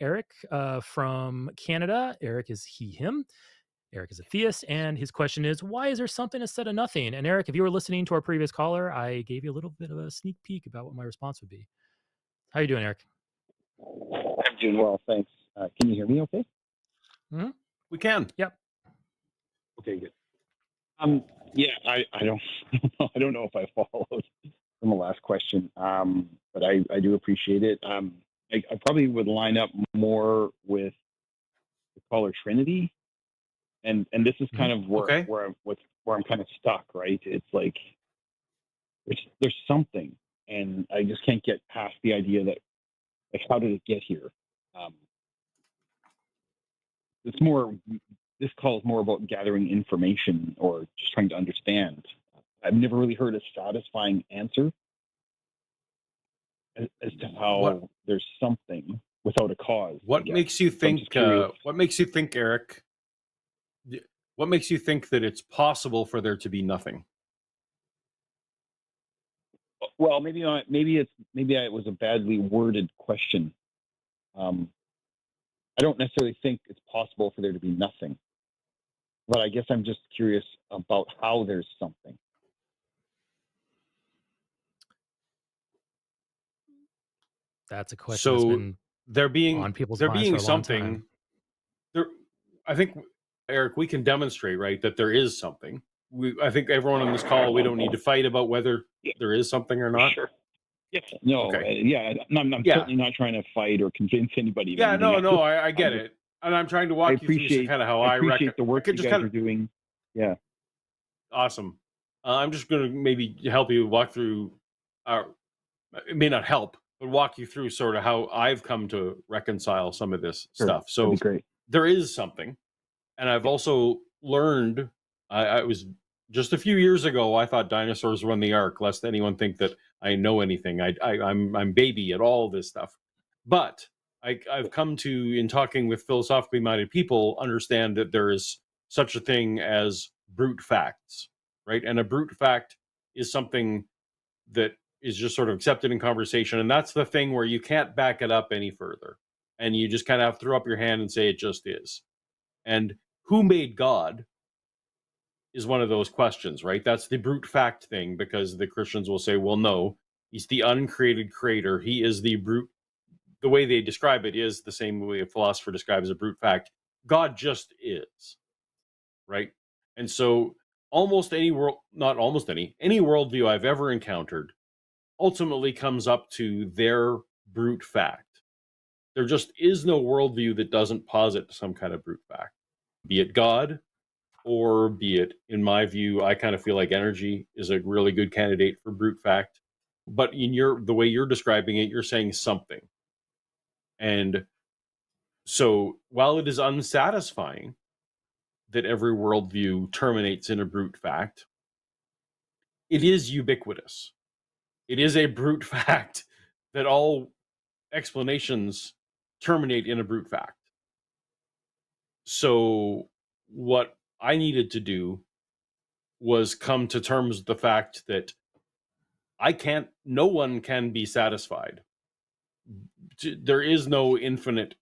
Eric from Canada. Eric is he, him. Eric is a theist, and his question is, why is there something instead of nothing? And Eric, if you were listening to our previous caller, I gave you a little bit of a sneak peek about what my response would be. How you doing, Eric? I'm doing well, thanks. Can you hear me okay? Mm-hmm. We can. Yep. Okay, good. Yeah, I don't I don't know if I followed from the last question, but I do appreciate it. I probably would line up more with the caller Trinity, and this is kind of Okay. where I'm kind of stuck, right? It's like there's something, and I just can't get past the idea that, like, how did it get here? Um, it's more This call is more about gathering information or just trying to understand. I've never really heard a satisfying answer as to how there's something without a cause. What makes you think? What makes you think, Eric? What makes you think that it's possible for there to be nothing? Well, maybe it was a badly worded question. I don't necessarily think it's possible for there to be nothing, but I guess I'm just curious about how there's something. That's a question that's been there being on people's there minds being for a long something. time. There, I think, Eric, we can demonstrate, right, that there is something. I think everyone on this call, we don't need to fight about whether there is something or not. Sure. Yes. No. Okay. I'm certainly not trying to fight or convince anybody. Yeah. No. I get it, and I'm trying to walk you through kind of how I appreciate the work you guys are doing. Yeah. Awesome. I'm just going to maybe help you walk through. It may not help, but walk you through sort of how I've come to reconcile some of this stuff. So that'd be great. There is something, and I've also learned. I was just a few years ago. I thought dinosaurs run the ark, lest anyone think that I know anything. I'm baby at all this stuff, but I've come to, in talking with philosophically minded people, understand that there is such a thing as brute facts, right? And a brute fact is something that is just sort of accepted in conversation, and that's the thing where you can't back it up any further, and you just kind of have to throw up your hand and say it just is. And who made God is one of those questions, right? That's the brute fact thing, because the Christians will say, well, no, he's the uncreated creator. He is the brute. The way they describe it is the same way a philosopher describes a brute fact. God just is, right? And so almost any worldview I've ever encountered ultimately comes up to their brute fact. There just is no worldview that doesn't posit some kind of brute fact, be it God, or be it, in my view, I kind of feel like energy is a really good candidate for brute fact. But in the way you're describing it, you're saying something. And so while it is unsatisfying that every worldview terminates in a brute fact, it is ubiquitous. It is a brute fact that all explanations terminate in a brute fact. So what I needed to do was come to terms with the fact that no one can be satisfied. There is no infinite,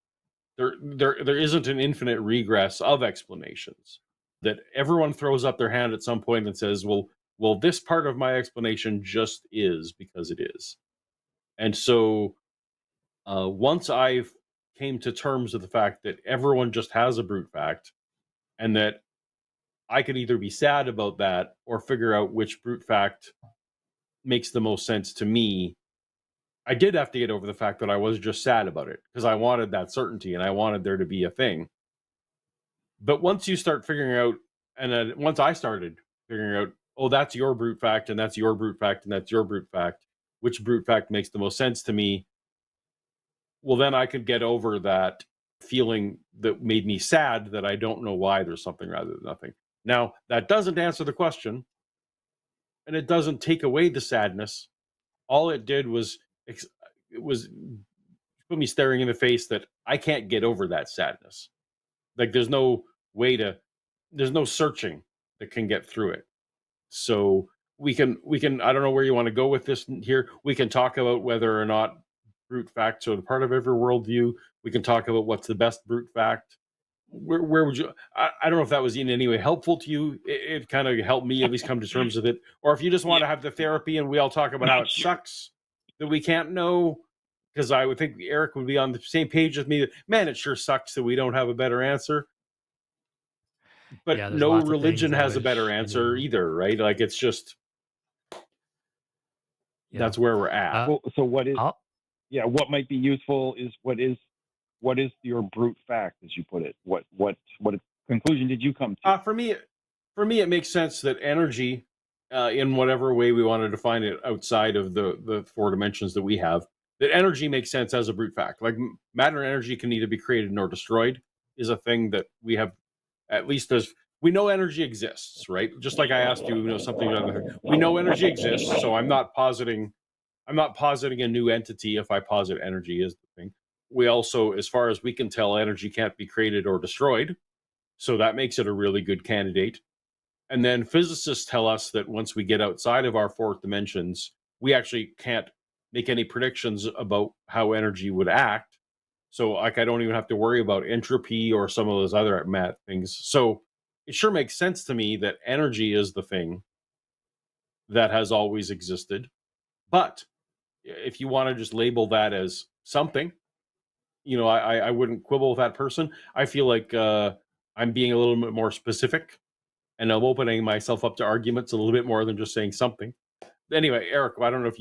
there isn't an infinite regress of explanations. That everyone throws up their hand at some point and says, well, this part of my explanation just is because it is. And so once I came to terms with the fact that everyone just has a brute fact, and that I could either be sad about that or figure out which brute fact makes the most sense to me, I did have to get over the fact that I was just sad about it, because I wanted that certainty and I wanted there to be a thing. But once you start figuring out, and once I started figuring out, oh, that's your brute fact, and that's your brute fact, and that's your brute fact, which brute fact makes the most sense to me, well, then I could get over that feeling that made me sad that I don't know why there's something rather than nothing. Now, that doesn't answer the question, and it doesn't take away the sadness. All it did was put me staring in the face that I can't get over that sadness. Like, there's no searching that can get through it. So we can, I don't know where you want to go with this here. We can talk about whether or not brute fact. So, the part of every worldview, we can talk about what's the best brute fact. Where would you? I don't know if that was in any way helpful to you. It kind of helped me at least come to terms with it. Or if you just want Yeah, to have the therapy and we all talk about how it sure. sucks that we can't know, because I would think Eric would be on the same page with me that, man, it sure sucks that we don't have a better answer. But Yeah, there's no lots of things religion I has a better wish I answer knew. either, right? Like, it's just, Yeah. that's where we're at. Uh, Well, so what is, I'll yeah, what might be useful is what is your brute fact, as you put it? What conclusion did you come to? For me, it makes sense that energy, in whatever way we want to define it outside of the four dimensions that we have, that energy makes sense as a brute fact. Like, matter and energy can neither be created nor destroyed is a thing that we have, at least as we know energy exists, right? Just like I asked you, something about the, we know energy exists, so I'm not positing a new entity if I posit energy is the thing. We also, as far as we can tell, energy can't be created or destroyed. So that makes it a really good candidate. And then physicists tell us that once we get outside of our fourth dimensions, we actually can't make any predictions about how energy would act. So, like, I don't even have to worry about entropy or some of those other math things. So it sure makes sense to me that energy is the thing that has always existed. But if you want to just label that as something, I wouldn't quibble with that person. I feel like I'm being a little bit more specific, and I'm opening myself up to arguments a little bit more than just saying something. Anyway, Eric, I don't know if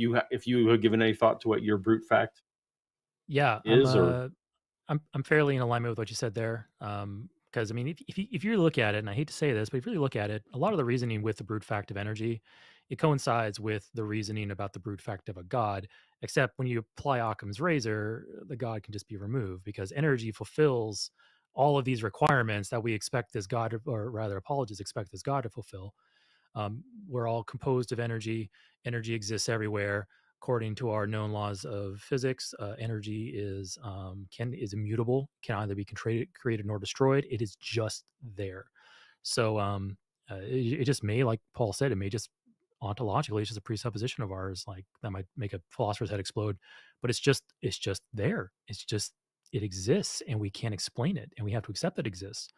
you have given any thought to what your brute fact yeah, is, or I'm fairly in alignment with what you said there. Because I mean, if you look at it, and I hate to say this, but if you really look at it, a lot of the reasoning with the brute fact of energy, it coincides with the reasoning about the brute fact of a god. Except when you apply Occam's razor, the god can just be removed because energy fulfills all of these requirements that we expect this god, or rather, apologists expect this god to fulfill. We're all composed of energy. Energy exists everywhere. According to our known laws of physics, energy is immutable, can either be created nor destroyed. It is just there. So it just may, like Paul said, it may just ontologically, it's just a presupposition of ours, like that might make a philosopher's head explode. But it's just there. It's just it exists, and we can't explain it, and we have to accept that it exists.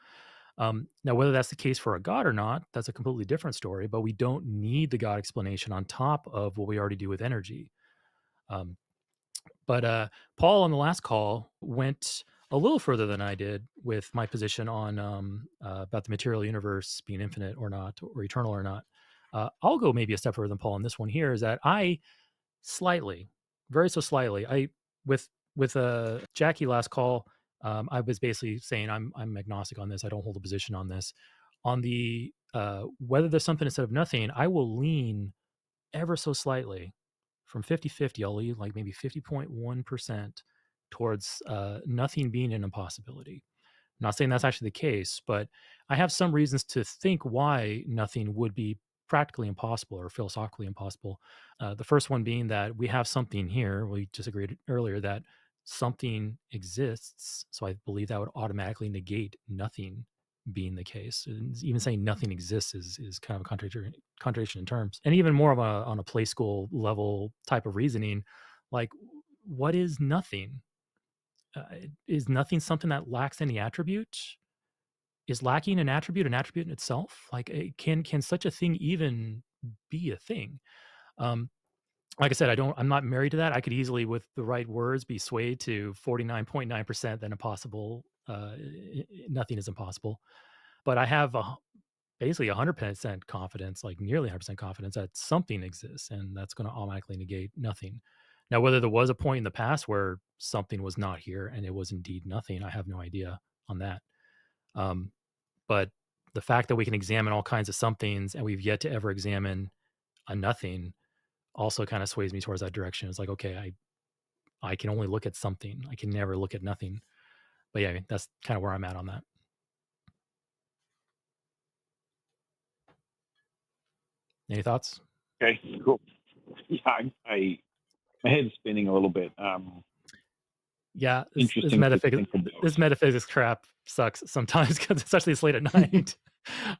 Now, whether that's the case for a God or not, that's a completely different story, but we don't need the God explanation on top of what we already do with energy. Um, but Paul on the last call went a little further than I did with my position on about the material universe being infinite or not, or eternal or not. I'll go maybe a step further than Paul in this one here, is that I slightly, very so slightly, with Jackie last call, I was basically saying I'm agnostic on this. I don't hold a position on this. On the whether there's something instead of nothing, I will lean ever so slightly from 50-50. I'll lean like maybe 50.1% towards nothing being an impossibility. I'm not saying that's actually the case, but I have some reasons to think why nothing would be practically impossible or philosophically impossible. The first one being that we have something here. We just agreed earlier that something exists. So I believe that would automatically negate nothing being the case. And even saying nothing exists is kind of a contradiction in terms. And even more of a on a play school level type of reasoning, like what is nothing? Is nothing something that lacks any attribute? Is lacking an attribute in itself? Like, can such a thing even be a thing? Um, like I said, I'm not married to that. I could easily, with the right words, be swayed to 49.9% that impossible. Nothing is impossible. But I have basically 100% confidence, like nearly 100% confidence that something exists, and that's going to automatically negate nothing. Now, whether there was a point in the past where something was not here and it was indeed nothing, I have no idea on that. Um, but the fact that we can examine all kinds of somethings and we've yet to ever examine a nothing also kind of sways me towards that direction. It's like, okay, I can only look at something. I can never look at nothing. But yeah, that's kind of where I'm at on that. Any thoughts? Okay, cool. Yeah, my head's spinning a little bit. Yeah, Interesting to think about. this metaphysics crap sucks sometimes because especially it's late at night.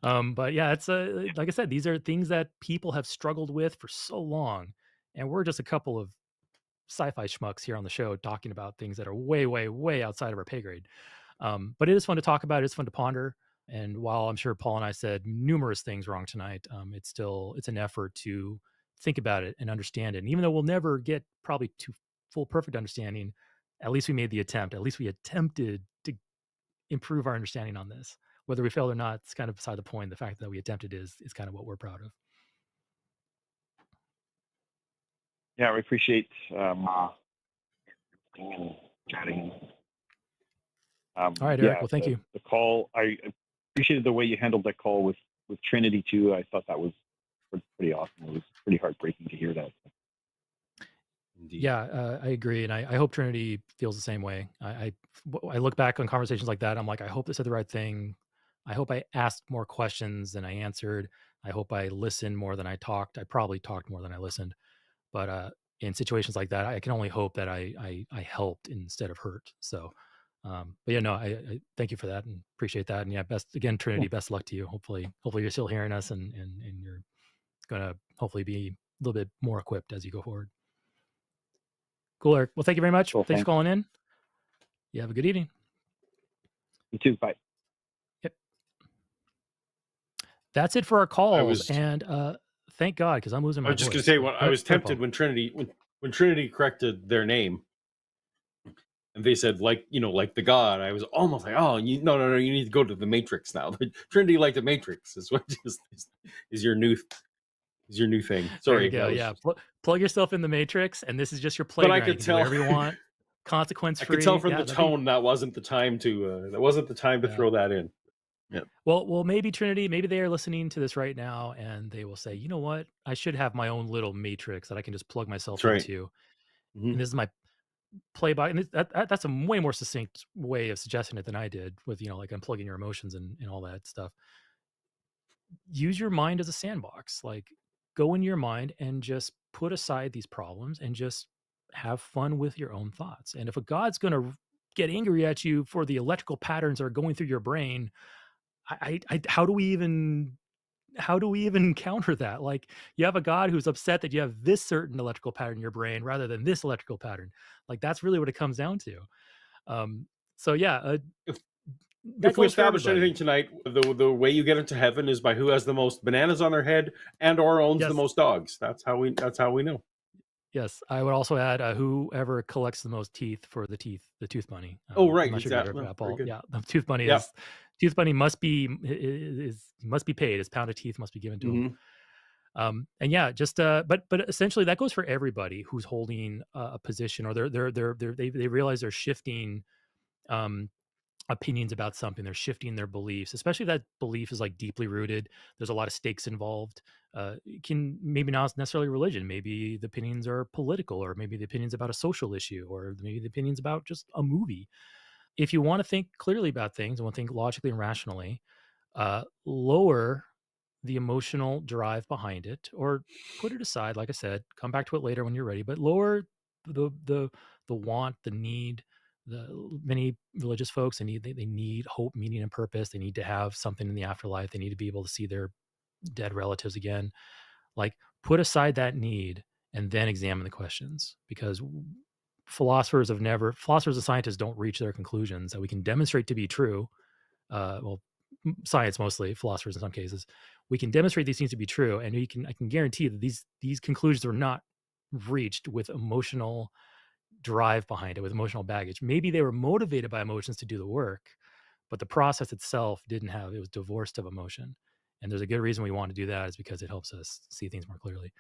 But yeah, it's like I said, these are things that people have struggled with for so long, and we're just a couple of sci-fi schmucks here on the show talking about things that are way, way, way outside of our pay grade. But it is fun to talk about. It's fun to ponder. And while I'm sure Paul and I said numerous things wrong tonight, it's an effort to think about it and understand it. And even though we'll never get probably to full perfect understanding, at least we made the attempt. At least we attempted to improve our understanding on this. Whether we failed or not, it's kind of beside the point. The fact that we attempted is kind of what we're proud of. Yeah, we appreciate and chatting. All right, Eric. Yeah, Well, thank you. the call. I appreciated the way you handled that call with Trinity too. I thought that was pretty awesome. It was pretty heartbreaking to hear that. Indeed. Yeah, I agree, and I hope Trinity feels the same way. I look back on conversations like that. I'm like, I hope they said the right thing. I hope I asked more questions than I answered. I hope I listened more than I talked. I probably talked more than I listened. But in situations like that, I can only hope that I helped instead of hurt. So, but yeah, no, I thank you for that and appreciate that. And yeah, best again, Trinity, best luck to you. Hopefully you're still hearing us and you're gonna hopefully be a little bit more equipped as you go forward. Cool, Eric. Well, thank you very much. Cool, Thanks for calling in. You have a good evening. You too. Bye. Yep. That's it for our calls. was- And thank God, because I'm losing my I was just voice. going to say, when I was Go ahead, tempted Paul. when Trinity corrected their name, and they said like the God. I was almost like, oh, no, you need to go to the Matrix now. Trinity like the Matrix is what is your new thing. Sorry, There you go. Yeah, plug yourself in the Matrix, and this is just your But playground. I could you can tell do whatever you want. Consequence I free. could tell from Yeah, the tone that wasn't the time to Yeah. throw that in. Yeah. Well, maybe Trinity, maybe they are listening to this right now, and they will say, you know what? I should have my own little matrix that I can just plug myself That's right. into, Mhm. and this is my play by. And that's a way more succinct way of suggesting it than I did with like unplugging your emotions and all that stuff. Use your mind as a sandbox. Like, go in your mind and just put aside these problems and just have fun with your own thoughts. And if a God's going to get angry at you for the electrical patterns that are going through your brain, how do we even counter that? Like, you have a God who's upset that you have this certain electrical pattern in your brain rather than this electrical pattern. Like, that's really what it comes down to. So yeah, If that we goes for establish everybody. anything tonight, the way you get into heaven is by who has the most bananas on their head or owns the Yes. most dogs. That's how we know. Yes, I would also add whoever collects the most teeth for the tooth bunny. Oh, right, I'm not sure if you've exactly. heard that, Very Paul. good. Yeah, the tooth bunny Yep. tooth bunny must be paid. His pound of teeth must be given to him. And yeah, just but essentially that goes for everybody who's holding a position, or they realize they're shifting opinions about something. They're shifting their beliefs, especially if that belief is like deeply rooted. There's a lot of stakes involved. It can maybe not necessarily religion. Maybe the opinions are political, or maybe the opinions about a social issue, or maybe the opinions about just a movie. If you want to think clearly about things and want to think logically and rationally, lower the emotional drive behind it, or put it aside. Like I said, come back to it later when you're ready, but lower the want, the need. The many religious folks, they need hope, meaning, and purpose. They need to have something in the afterlife. They need to be able to see their dead relatives again. Like, put aside that need and then examine the questions, because philosophers and scientists don't reach their conclusions that we can demonstrate to be true. Well, science mostly, philosophers in some cases, we can demonstrate these things to be true, and I can guarantee that these conclusions are not reached with emotional drive behind it, with emotional baggage. Maybe they were motivated by emotions to do the work, but the process itself it was divorced of emotion. And there's a good reason we want to do that, is because it helps us see things more clearly.